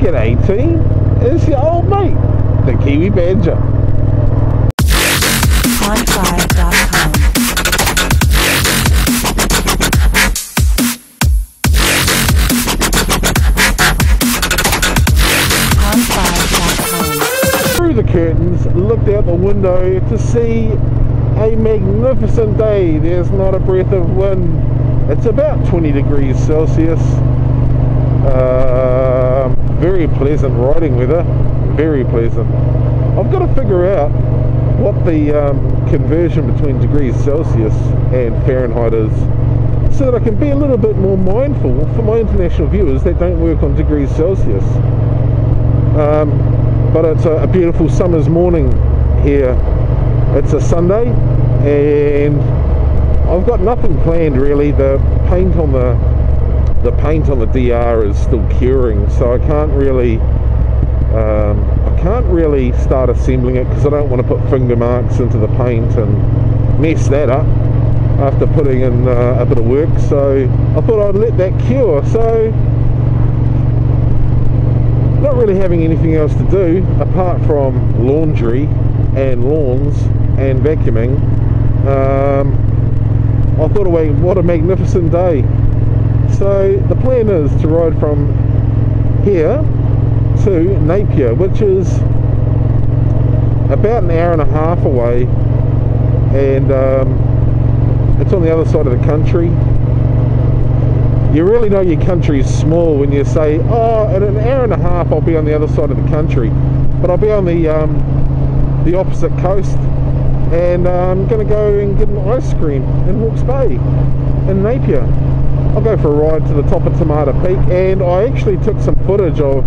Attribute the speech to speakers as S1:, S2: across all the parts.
S1: G'day team, it's your old mate, the Kiwi Badger.
S2: Pond5.com.
S1: Through the curtains, looked out the window to see a magnificent day. There's not a breath of wind. It's about 20 degrees Celsius. Very pleasant riding weather, very pleasant. I've got to figure out what the conversion between degrees Celsius and Fahrenheit is, so that I can be a little bit more mindful for my international viewers that don't work on degrees Celsius. But it's a beautiful summer's morning here. It's a Sunday and I've got nothing planned really. The paint on the DR is still curing, so I can't really start assembling it because I don't want to put finger marks into the paint and mess that up after putting in a bit of work. So I thought I'd let that cure. So not really having anything else to do apart from laundry and lawns and vacuuming. I thought, away, what a magnificent day. So the plan is to ride from here to Napier, which is about an hour and a half away, and it's on the other side of the country. You really know your country is small when you say, oh, in an hour and a half I'll be on the other side of the country, but I'll be on the opposite coast, and I'm going to go and get an ice cream in Hawke's Bay in Napier. I'll go for a ride to the top of Tamata Peak, and I actually took some footage of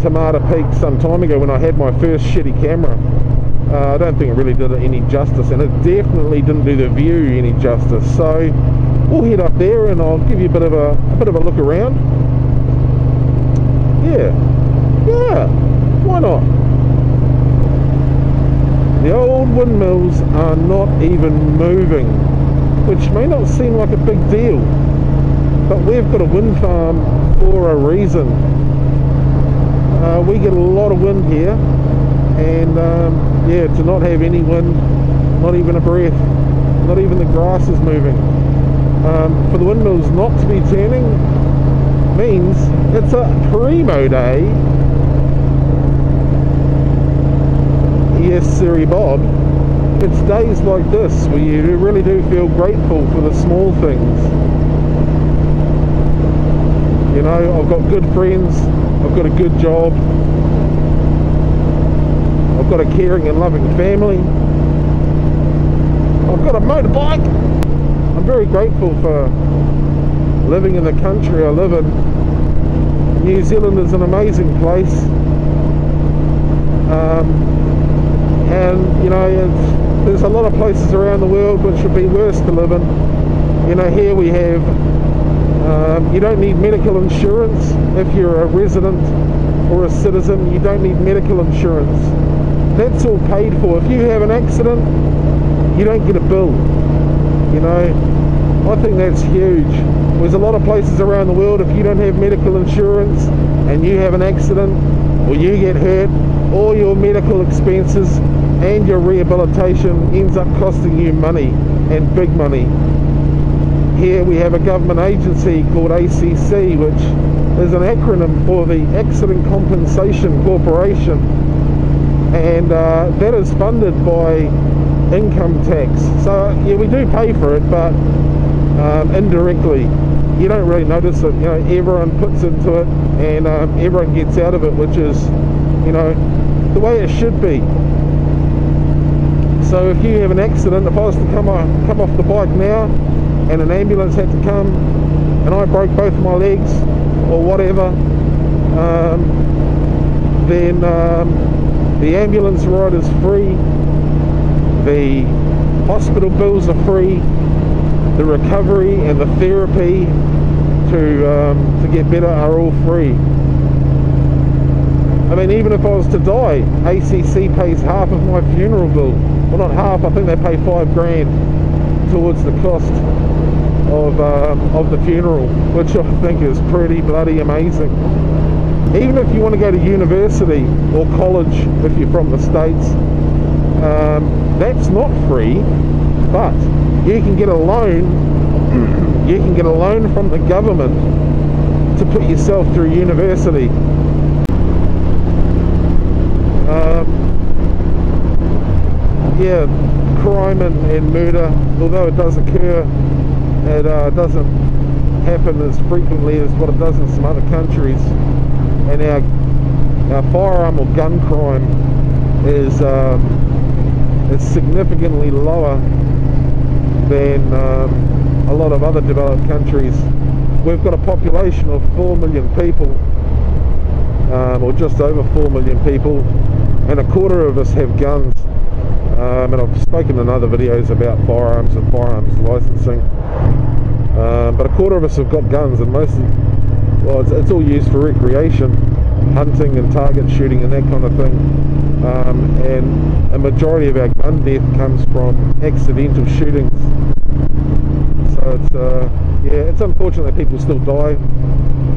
S1: Tamata Peak some time ago when I had my first shitty camera. I don't think it really did it any justice, and it definitely didn't do the view any justice. So we'll head up there and I'll give you a bit of a look around. Yeah, why not? The old windmills are not even moving, which may not seem like a big deal, but we've got a wind farm for a reason. We get a lot of wind here, and yeah, to not have any wind, not even a breath, not even the grass is moving. For the windmills not to be turning means it's a primo day. Yes, sirree Bob. It's days like this where you really do feel grateful for the small things. You know, I've got good friends, I've got a good job, I've got a caring and loving family, I've got a motorbike. I'm very grateful for living in the country I live in. New Zealand is an amazing place, and you know, there's a lot of places around the world which would be worse to live in. You know, here we have you don't need medical insurance if you're a resident or a citizen. You don't need medical insurance. That's all paid for. If you have an accident, you don't get a bill. You know, I think that's huge. There's a lot of places around the world, if you don't have medical insurance and you have an accident or you get hurt, all your medical expenses and your rehabilitation ends up costing you money, and big money. Here we have a government agency called ACC, which is an acronym for the Accident Compensation Corporation, and that is funded by income tax. So yeah, we do pay for it, but indirectly. You don't really notice it. You know, everyone puts into it, and everyone gets out of it, which is, you know, the way it should be. So if you have an accident, if I was to come off the bike now and an ambulance had to come and I broke both my legs or whatever, then the ambulance ride is free, the hospital bills are free, the recovery and the therapy to get better are all free. I mean, even if I was to die, ACC pays half of my funeral bill. Well, not half, I think they pay $5 grand towards the cost of the funeral, which I think is pretty bloody amazing. even if you want to go to university or college, if you're from the States, that's not free, but you can get a loan. You can get a loan from the government to put yourself through university. Yeah, crime and murder, although it does occur, it doesn't happen as frequently as what it does in some other countries. And our firearm or gun crime is significantly lower than a lot of other developed countries. We've got a population of 4 million people, or just over 4 million people, and a quarter of us have guns. And I've spoken in other videos about firearms and firearms licensing, but a quarter of us have got guns, and it's all used for recreation, hunting and target shooting and that kind of thing. And a majority of our gun death comes from accidental shootings. So it's unfortunate that people still die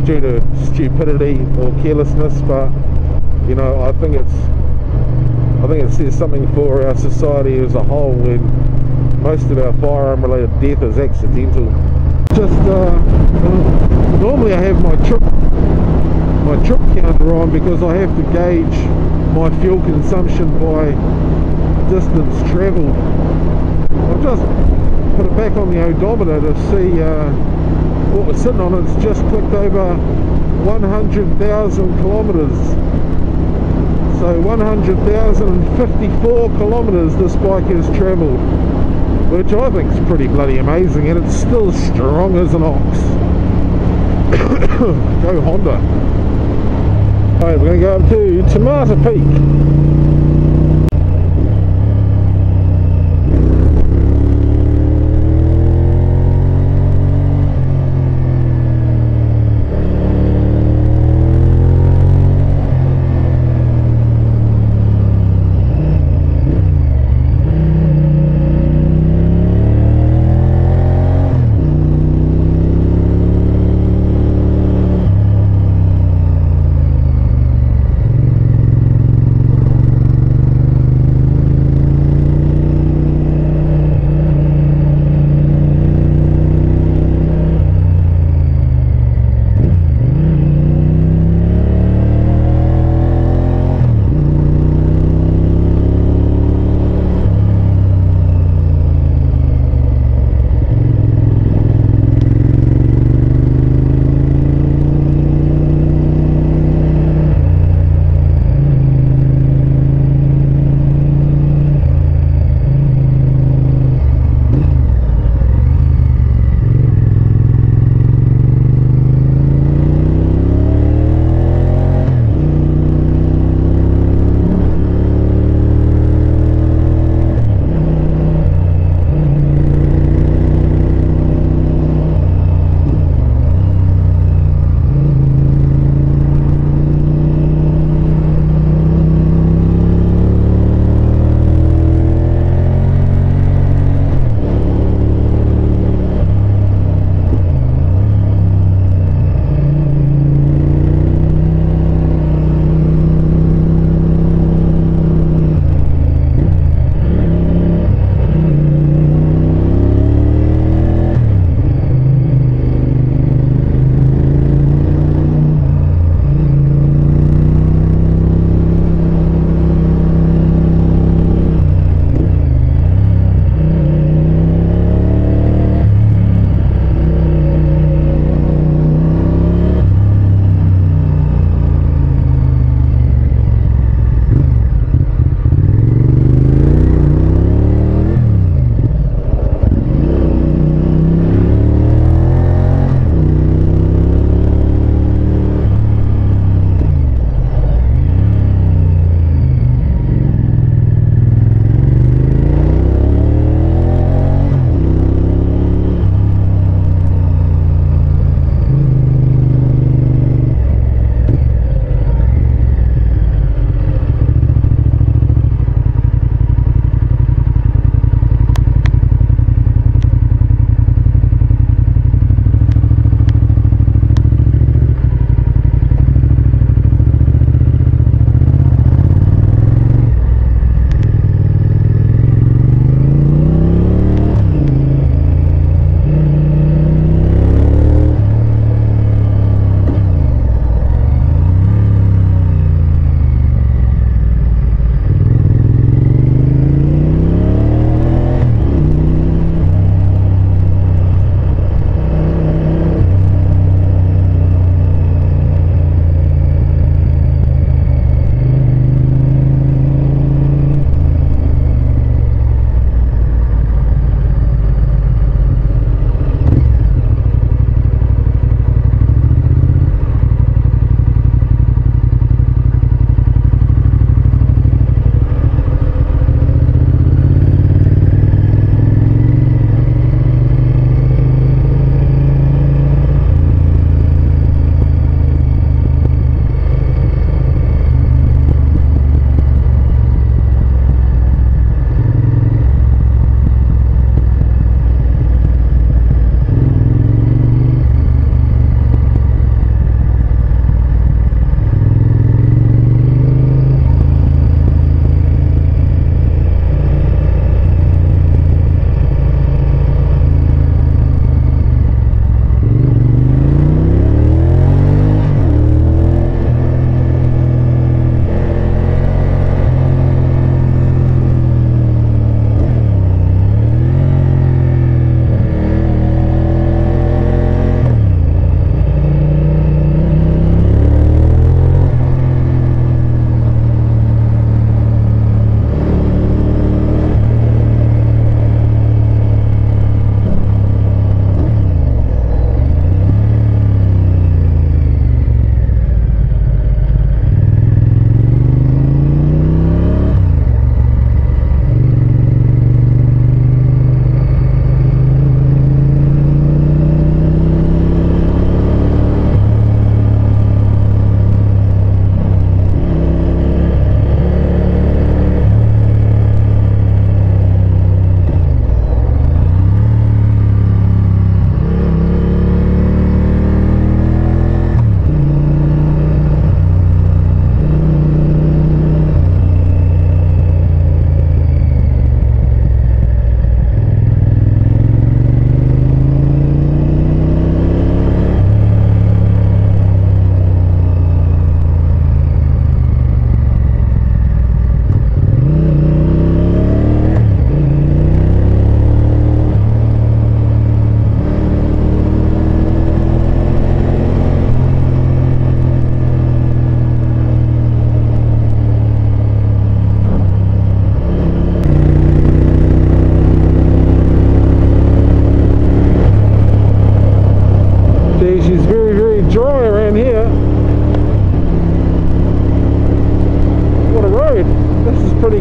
S1: due to stupidity or carelessness, but you know, I think it says something for our society as a whole when most of our firearm related death is accidental. Just normally I have my trip counter on because I have to gauge my fuel consumption by distance travelled. I've just put it back on the odometer to see what we're sitting on. It's just clicked over 100,000 kilometres. So 100,054 kilometres this bike has travelled, which I think is pretty bloody amazing, and it's still strong as an ox. Go Honda. Alright, we're going to go up to Tomato Peak.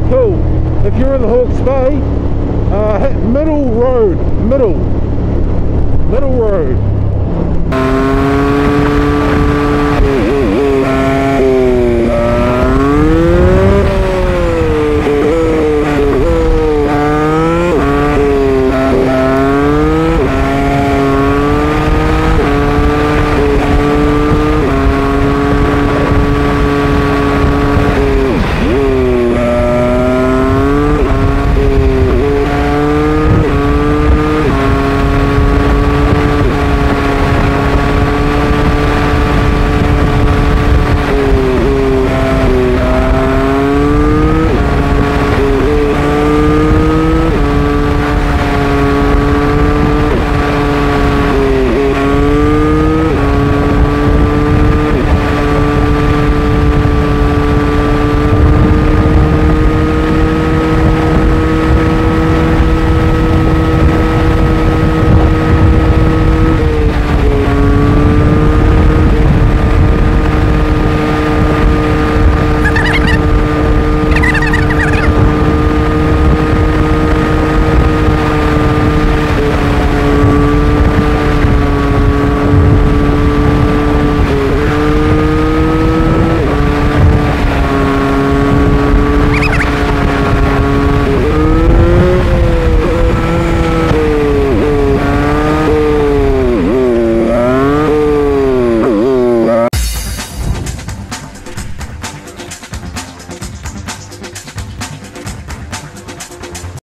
S1: Cool. If you're in the Hawke's Bay, hit Middle Road. Middle Road.